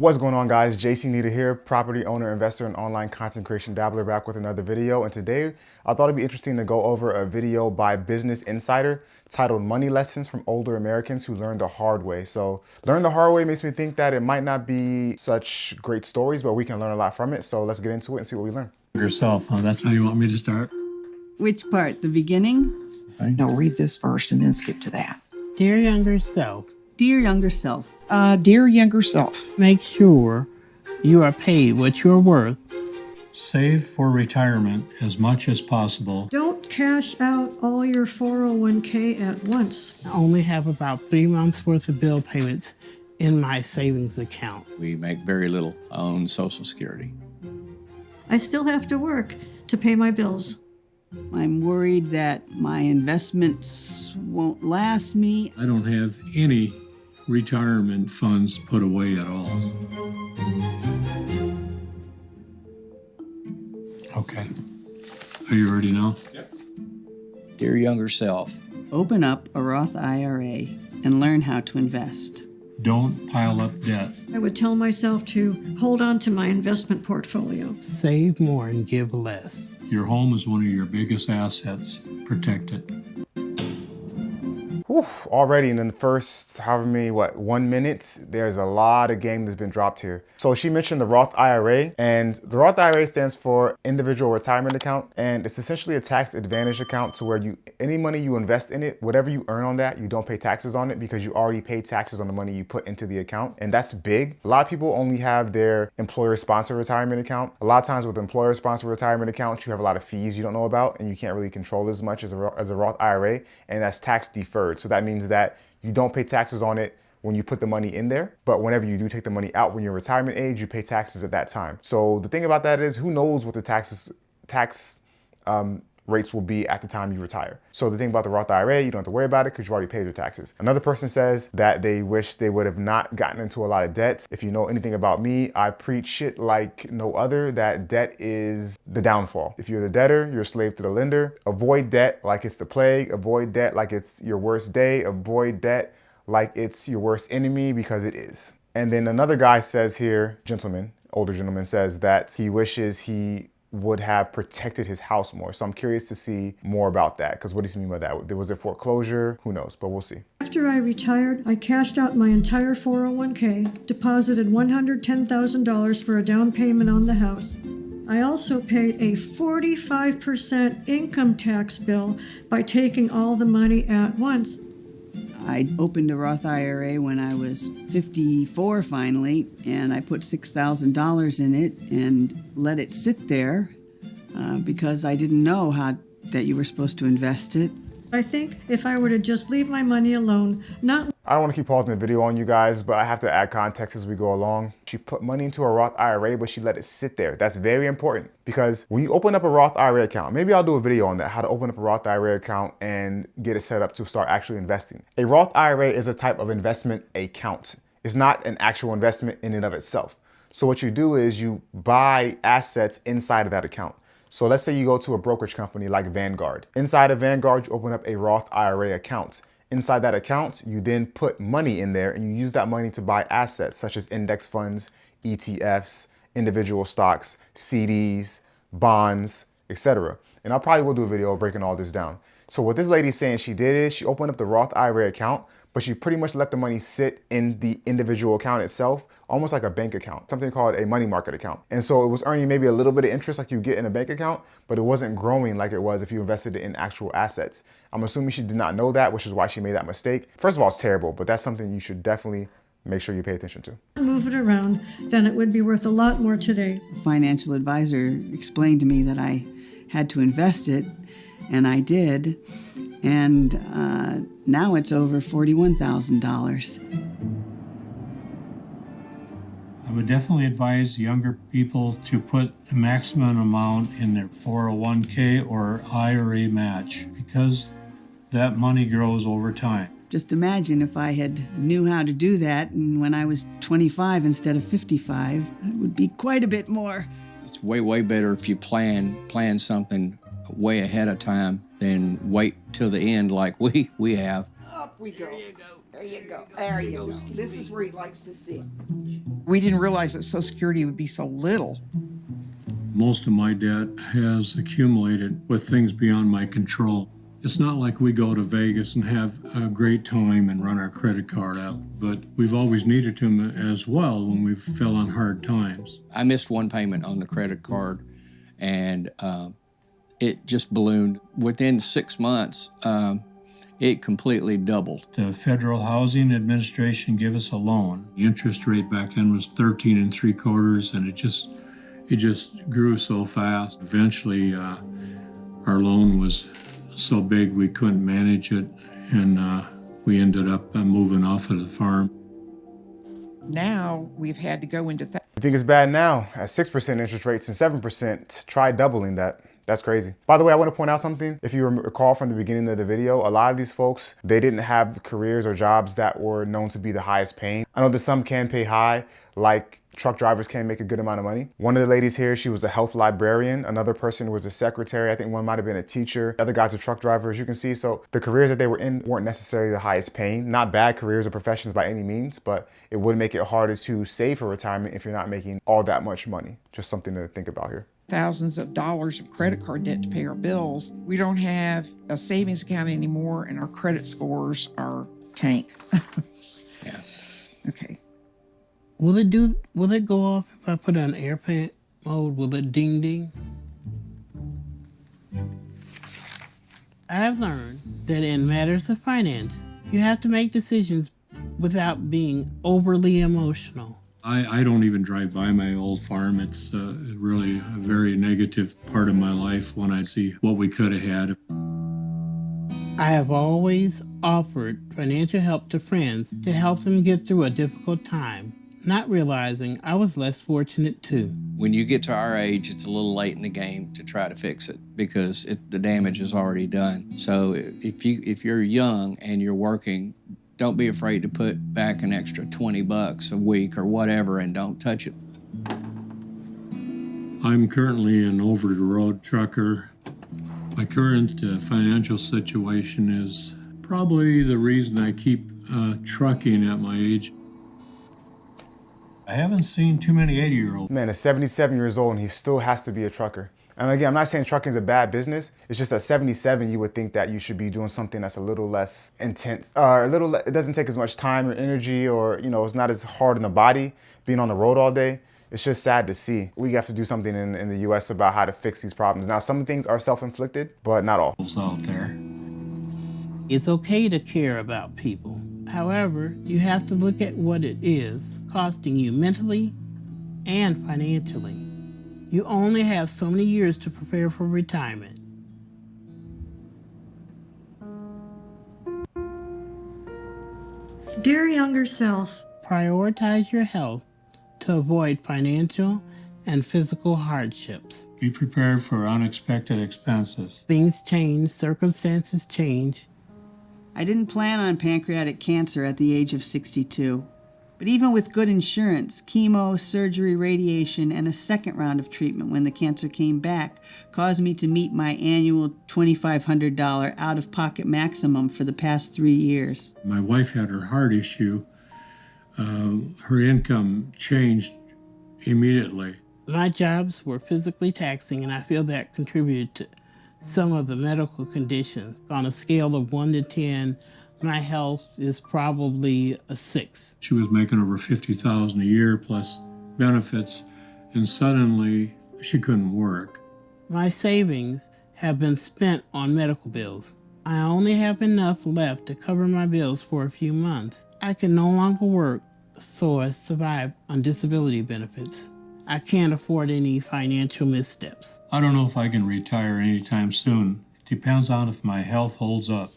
What's going on, guys? JC Nita here, property owner, investor, and online content creation dabbler, back with another video. And today I thought it'd be interesting to go over a video by Business Insider titled Money Lessons from Older Americans Who Learned the Hard Way. So learn the hard way makes me think that it might not be such great stories, but we can learn a lot from it. So let's get into it and see what we learn. Yourself, huh? That's how you want me to start? Which part? The beginning? No, read this first and then skip to that. Dear younger self, Dear younger self, Dear younger self, make sure you are paid what you're worth. Save for retirement as much as possible. Don't cash out all your 401k at once. I only have about 3 months worth of bill payments in my savings account. We make very little on Social Security. I still have to work to pay my bills. I'm worried that my investments won't last me. I don't have any retirement funds put away at all. Okay. Are you ready now? Dear younger self, Open up a Roth IRA and learn how to invest. Don't pile up debt. I would tell myself to hold on to my investment portfolio. Save more and give less. Your home is one of your biggest assets. Protect it. Whew, already in the first, however many, 1 minute, there's a lot of game that's been dropped here. So she mentioned the Roth IRA, and the Roth IRA stands for Individual Retirement Account, and it's essentially a tax advantage account to where any money you invest in it, whatever you earn on that, you don't pay taxes on it because you already pay taxes on the money you put into the account, and that's big. A lot of people only have their employer-sponsored retirement account. A lot of times with employer-sponsored retirement accounts, you have a lot of fees you don't know about, and you can't really control as much as a Roth IRA, and that's tax deferred. So that means that you don't pay taxes on it when you put the money in there, but whenever you do take the money out when you're retirement age, you pay taxes at that time. So the thing about that is, who knows what the tax rates will be at the time you retire. So the thing about the Roth IRA, you don't have to worry about it because you already paid your taxes. Another person says that they wish they would have not gotten into a lot of debts. If you know anything about me, I preach shit like no other, that debt is the downfall. If you're the debtor, you're a slave to the lender. Avoid debt like it's the plague. Avoid debt like it's your worst day. Avoid debt like it's your worst enemy, because it is. And then another guy says here, older gentleman says that he wishes he would have protected his house more. So I'm curious to see more about that, because what does he mean by that? Was it foreclosure? Who knows, but we'll see. After I retired, I cashed out my entire 401k, deposited $110,000 for a down payment on the house. I also paid a 45% income tax bill by taking all the money at once. I opened a Roth IRA when I was 54 finally, and I put $6,000 in it and let it sit there because I didn't know that you were supposed to invest it. I think if I were to just leave my money alone, I don't want to keep pausing the video on you guys, but I have to add context as we go along. She put money into a Roth IRA, but she let it sit there. That's very important, because when you open up a Roth IRA account, maybe I'll do a video on that, how to open up a Roth IRA account and get it set up to start actually investing. A Roth IRA is a type of investment account. It's not an actual investment in and of itself. So what you do is you buy assets inside of that account. So let's say you go to a brokerage company like Vanguard. Inside of Vanguard, you open up a Roth IRA account. Inside that account, you then put money in there and you use that money to buy assets such as index funds, ETFs, individual stocks, CDs, bonds, etc. And I probably will do a video breaking all this down. So what this lady's saying she did is she opened up the Roth IRA account, but she pretty much let the money sit in the individual account itself, almost like a bank account, something called a money market account. And so it was earning maybe a little bit of interest like you get in a bank account, but it wasn't growing like it was if you invested it in actual assets. I'm assuming she did not know that, which is why she made that mistake. First of all, it's terrible, but that's something you should definitely make sure you pay attention to. move it around, then it would be worth a lot more today. A financial advisor explained to me that I had to invest it, and I did. And now it's over $41,000. I would definitely advise younger people to put a maximum amount in their 401k or IRA match, because that money grows over time. Just imagine if I had knew how to do that, and when I was 25 instead of 55, it would be quite a bit more. it's way, way better if you plan something way ahead of time than wait till the end like we have. we go. There you go. There you go. This is where he likes to sit. We didn't realize that Social Security would be so little. Most of my debt has accumulated with things beyond my control. It's not like we go to Vegas and have a great time and run our credit card up, but we've always needed them as well when we fell on hard times. I missed one payment on the credit card, and it just ballooned. Within 6 months, it completely doubled. The Federal Housing Administration gave us a loan. The interest rate back then was 13 3/4, and it just grew so fast. Eventually, our loan was so big we couldn't manage it, and we ended up moving off of the farm. Now we've had to go into You think it's bad now at 6% interest rates and 7%? Try doubling that. That's crazy. By the way, I want to point out something. If you recall from the beginning of the video, a lot of these folks, they didn't have careers or jobs that were known to be the highest paying. I know that some can pay high, like truck drivers can make a good amount of money. One of the ladies here, she was a health librarian. Another person was a secretary. I think one might have been a teacher. The other guys are truck drivers, you can see. So the careers that they were in weren't necessarily the highest paying. Not bad careers or professions by any means, but it would make it harder to save for retirement if you're not making all that much money. Just something to think about here. thousands of dollars of credit card debt to pay our bills. We don't have a savings account anymore, and our credit scores are tanked. Yeah. Okay. Will it go off if I put on airplane mode? Will it ding ding? I've learned that in matters of finance, you have to make decisions without being overly emotional. I don't even drive by my old farm. It's really a very negative part of my life when I see what we could have had. I have always offered financial help to friends to help them get through a difficult time, not realizing I was less fortunate too. When you get to our age, it's a little late in the game to try to fix it because the damage is already done. So if you're young and you're working, don't be afraid to put back an extra $20 a week or whatever, and don't touch it. I'm currently an over-the-road trucker. My current financial situation is probably the reason I keep trucking at my age. I haven't seen too many 80-year-olds. Man, is 77 years old and he still has to be a trucker. And again, I'm not saying trucking is a bad business. It's just at 77, you would think that you should be doing something that's a little less intense, it doesn't take as much time or energy, or, you know, it's not as hard on the body being on the road all day. It's just sad to see. We have to do something in the US about how to fix these problems. Now, some things are self-inflicted, but not all. Out there. It's okay to care about people. However, you have to look at what it is costing you mentally and financially. You only have so many years to prepare for retirement. Dear younger self, Prioritize your health to avoid financial and physical hardships. Be prepared for unexpected expenses. Things change, circumstances change. I didn't plan on pancreatic cancer at the age of 62. But even with good insurance, chemo, surgery, radiation, and a second round of treatment when the cancer came back caused me to meet my annual $2,500 out-of-pocket maximum for the past 3 years. My wife had her heart issue. Her income changed immediately. My jobs were physically taxing, and I feel that contributed to some of the medical conditions. On a scale of 1 to 10, my health is probably a 6. She was making over $50,000 a year plus benefits, and suddenly she couldn't work. My savings have been spent on medical bills. I only have enough left to cover my bills for a few months. I can no longer work, so I survive on disability benefits. I can't afford any financial missteps. I don't know if I can retire anytime soon. Depends on if my health holds up.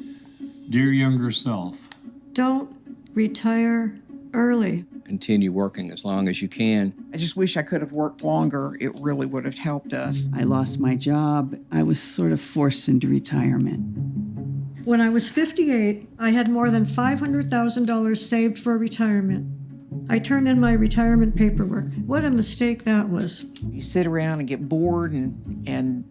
Dear younger self, don't retire early. Continue working as long as you can. I just wish I could have worked longer. It really would have helped us. I lost my job. I was sort of forced into retirement. When I was 58, I had more than $500,000 saved for retirement. I turned in my retirement paperwork. What a mistake that was. You sit around and get bored, and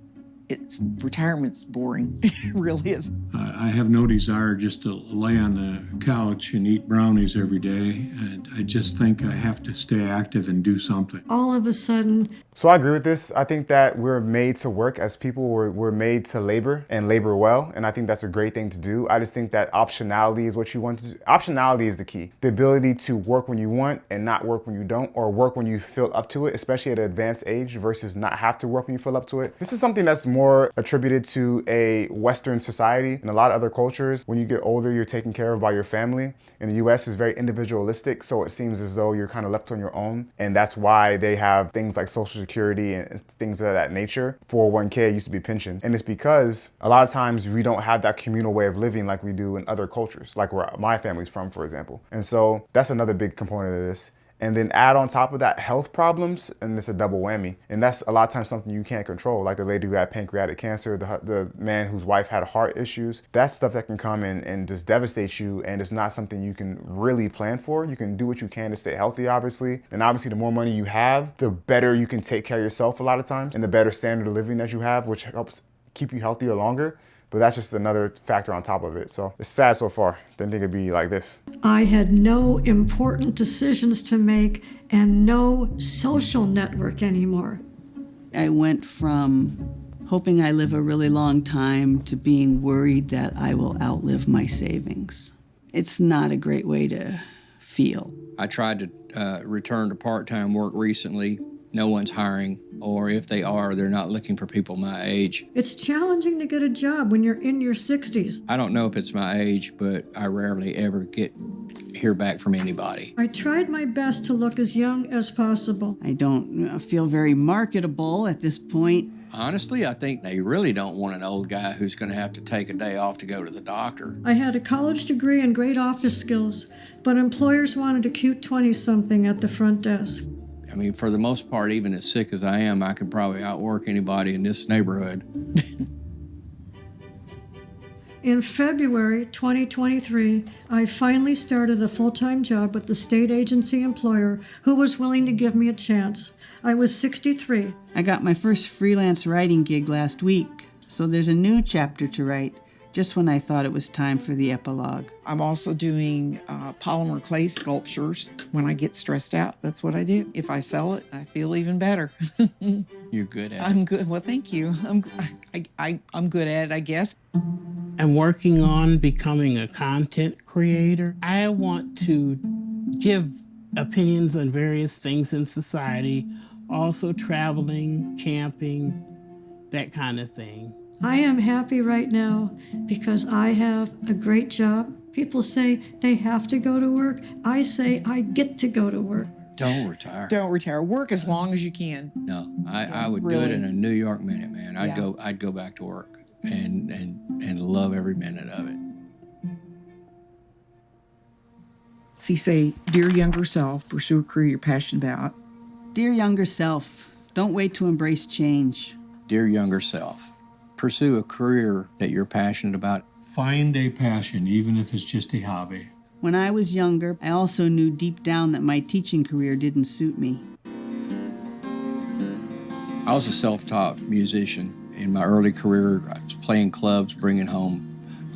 retirement's boring. It really is. I have no desire just to lay on the couch and eat brownies every day. And I just think I have to stay active and do something. All of a sudden, So I agree with this. I think that we're made to work as people. We're made to labor and labor well. And I think that's a great thing to do. I just think that optionality is what you want to do. Optionality is the key. The ability to work when you want and not work when you don't, or work when you feel up to it, especially at an advanced age, versus not have to work when you feel up to it. This is something that's more attributed to a Western society. In a lot of other cultures, when you get older, you're taken care of by your family. In the US, it's very individualistic. So it seems as though you're kind of left on your own. And that's why they have things like Social Security and things of that nature. 401k used to be pension. And it's because a lot of times we don't have that communal way of living like we do in other cultures, like where my family's from, for example. And so that's another big component of this. And then add on top of that health problems, and it's a double whammy. And that's a lot of times something you can't control, like the lady who had pancreatic cancer, the man whose wife had heart issues. That's stuff that can come and just devastate you, and it's not something you can really plan for. You can do what you can to stay healthy, obviously. And obviously, the more money you have, the better you can take care of yourself a lot of times, and the better standard of living that you have, which helps keep you healthier longer. But that's just another factor on top of it. So it's sad so far. Didn't think it'd be like this. I had no important decisions to make and no social network anymore. I went from hoping I live a really long time to being worried that I will outlive my savings. It's not a great way to feel. I tried to return to part-time work recently. No one's hiring, or if they are, they're not looking for people my age. It's challenging to get a job when you're in your 60s. I don't know if it's my age, but I rarely ever hear back from anybody. I tried my best to look as young as possible. I don't feel very marketable at this point. Honestly, I think they really don't want an old guy who's going to have to take a day off to go to the doctor. I had a college degree and great office skills, but employers wanted a cute 20-something at the front desk. I mean, for the most part, even as sick as I am, I could probably outwork anybody in this neighborhood. In February 2023, I finally started a full-time job with the state agency employer who was willing to give me a chance. I was 63. I got my first freelance writing gig last week, so there's a new chapter to write, just when I thought it was time for the epilogue. I'm also doing polymer clay sculptures. When I get stressed out, that's what I do. If I sell it, I feel even better. You're good at it. I'm good. Well, thank you. I'm good at it, I guess. I'm working on becoming a content creator. I want to give opinions on various things in society, also traveling, camping, that kind of thing. I am happy right now because I have a great job. People say they have to go to work. I say I get to go to work. Don't retire. Don't retire. Work as long as you can. No, I would do Really? it in a New York minute, man. I'd Yeah. go back to work and love every minute of it. So you say, dear younger self, pursue a career you're passionate about. Dear younger self, don't wait to embrace change. Dear younger self, pursue a career that you're passionate about. Find a passion, even if it's just a hobby. When I was younger, I also knew deep down that my teaching career didn't suit me. I was a self-taught musician. In my early career, I was playing clubs, bringing home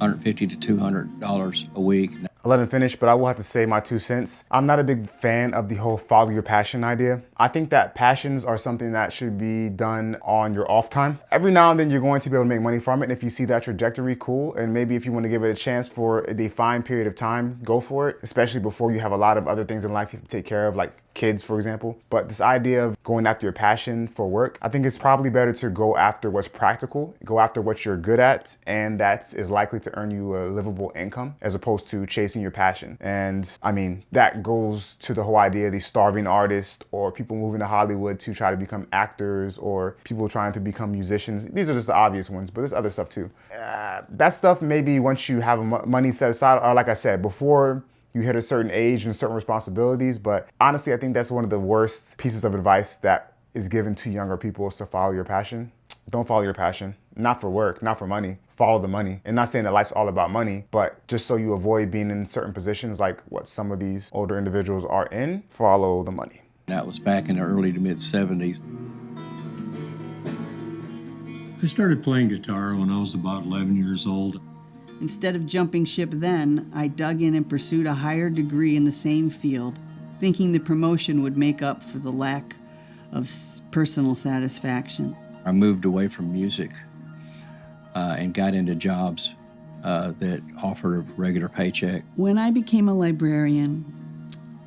$150 to $200 a week. I'll let him finish, but I will have to say my 2 cents. I'm not a big fan of the whole follow your passion idea. I think that passions are something that should be done on your off time. Every now and then you're going to be able to make money from it. And if you see that trajectory, cool. And maybe if you want to give it a chance for a defined period of time, go for it, especially before you have a lot of other things in life you have to take care of, like kids, for example. But this idea of going after your passion for work, I think it's probably better to go after what's practical, go after what you're good at, and that is likely to earn you a livable income, as opposed to chasing your passion. And I mean, that goes to the whole idea of these starving artists, or people moving to Hollywood to try to become actors, or people trying to become musicians. These are just the obvious ones, but there's other stuff too. That stuff, maybe once you have money set aside, or like I said, before you hit a certain age and certain responsibilities. But honestly, I think that's one of the worst pieces of advice that is given to younger people, is to follow your passion. Don't follow your passion. Not for work, not for money. Follow the money. And not saying that life's all about money, but just so you avoid being in certain positions like what some of these older individuals are in, follow the money. That was back in the early to mid 70s. I started playing guitar when I was about 11 years old. Instead of jumping ship then, I dug in and pursued a higher degree in the same field, thinking the promotion would make up for the lack of personal satisfaction. I moved away from music and got into jobs that offered a regular paycheck. When I became a librarian,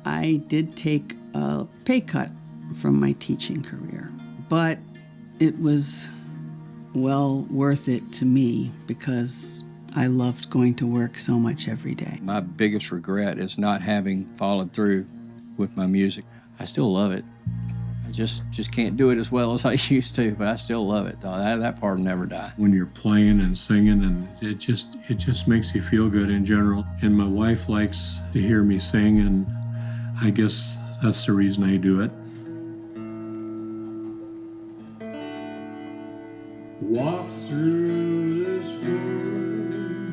I did take a pay cut from my teaching career, but it was well worth it to me because I loved going to work so much every day. My biggest regret is not having followed through with my music. I still love it. I just can't do it as well as I used to, but I still love it. That part will never die. When you're playing and singing, and it just makes you feel good in general. And my wife likes to hear me sing, and I guess that's the reason I do it. Walk through this room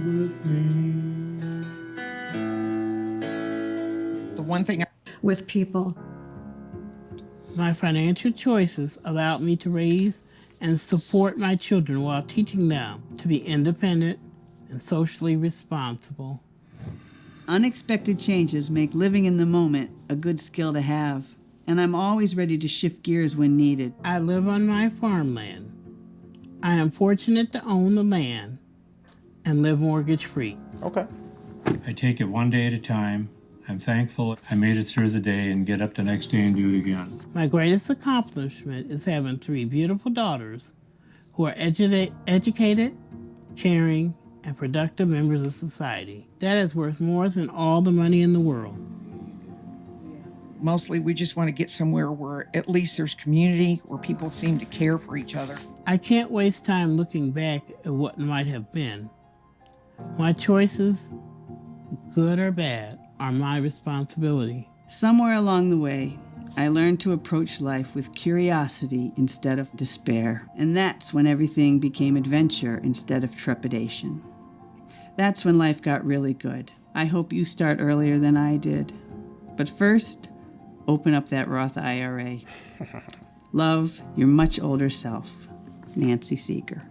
with me. The one thing with people. My financial choices allowed me to raise and support my children while teaching them to be independent and socially responsible. Unexpected changes make living in the moment a good skill to have, and I'm always ready to shift gears when needed. I live on my farmland. I am fortunate to own the land and live mortgage-free. Okay. I take it one day at a time. I'm thankful I made it through the day and get up the next day and do it again. My greatest accomplishment is having 3 beautiful daughters who are educated, caring, and productive members of society. That is worth more than all the money in the world. mostly we just want to get somewhere where at least there's community, where people seem to care for each other. I can't waste time looking back at what might have been. My choices, good or bad, are my responsibility. Somewhere along the way, I learned to approach life with curiosity instead of despair. And that's when everything became adventure instead of trepidation. That's when life got really good. I hope you start earlier than I did. But first, open up that Roth IRA. Love, your much older self, Nancy Seeger.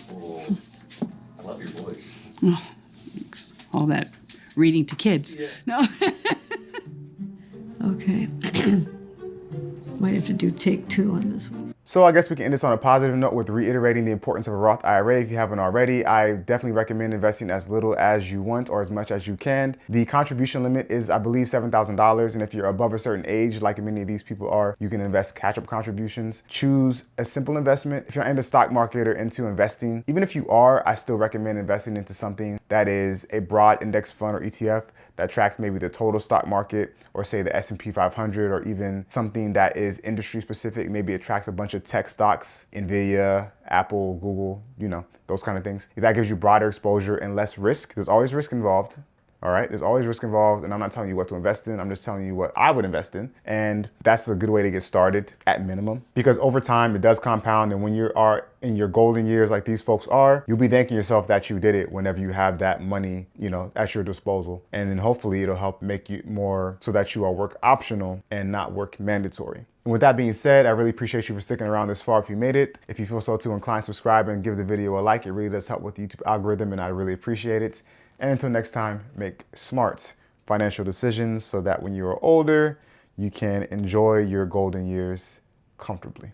I love your voice. Oh, thanks. All that reading to kids. Yeah. No. Okay. Might have to do take 2 on this one. So I guess we can end this on a positive note with reiterating the importance of a Roth IRA. If you haven't already, I definitely recommend investing as little as you want or as much as you can. The contribution limit is, I believe, $7,000. And if you're above a certain age, like many of these people are, you can invest catch-up contributions. Choose a simple investment. If you're in the stock market or into investing, even if you are, I still recommend investing into something that is a broad index fund or ETF that tracks maybe the total stock market, or say the S&P 500, or even something that is industry specific. Maybe it tracks a bunch of tech stocks, Nvidia, Apple, Google, you know, those kind of things. That gives you broader exposure and less risk. There's always risk involved. All right, there's always risk involved, and I'm not telling you what to invest in. I'm just telling you what I would invest in, and that's a good way to get started at minimum, because over time it does compound, and when you are in your golden years like these folks are, you'll be thanking yourself that you did it whenever you have that money, you know, at your disposal, and then hopefully it'll help make you more so that you are work optional and not work mandatory. And with that being said, I really appreciate you for sticking around this far if you made it. If you feel so too inclined, subscribe and give the video a like. It really does help with the YouTube algorithm, and I really appreciate it. And until next time, make smart financial decisions so that when you are older, you can enjoy your golden years comfortably.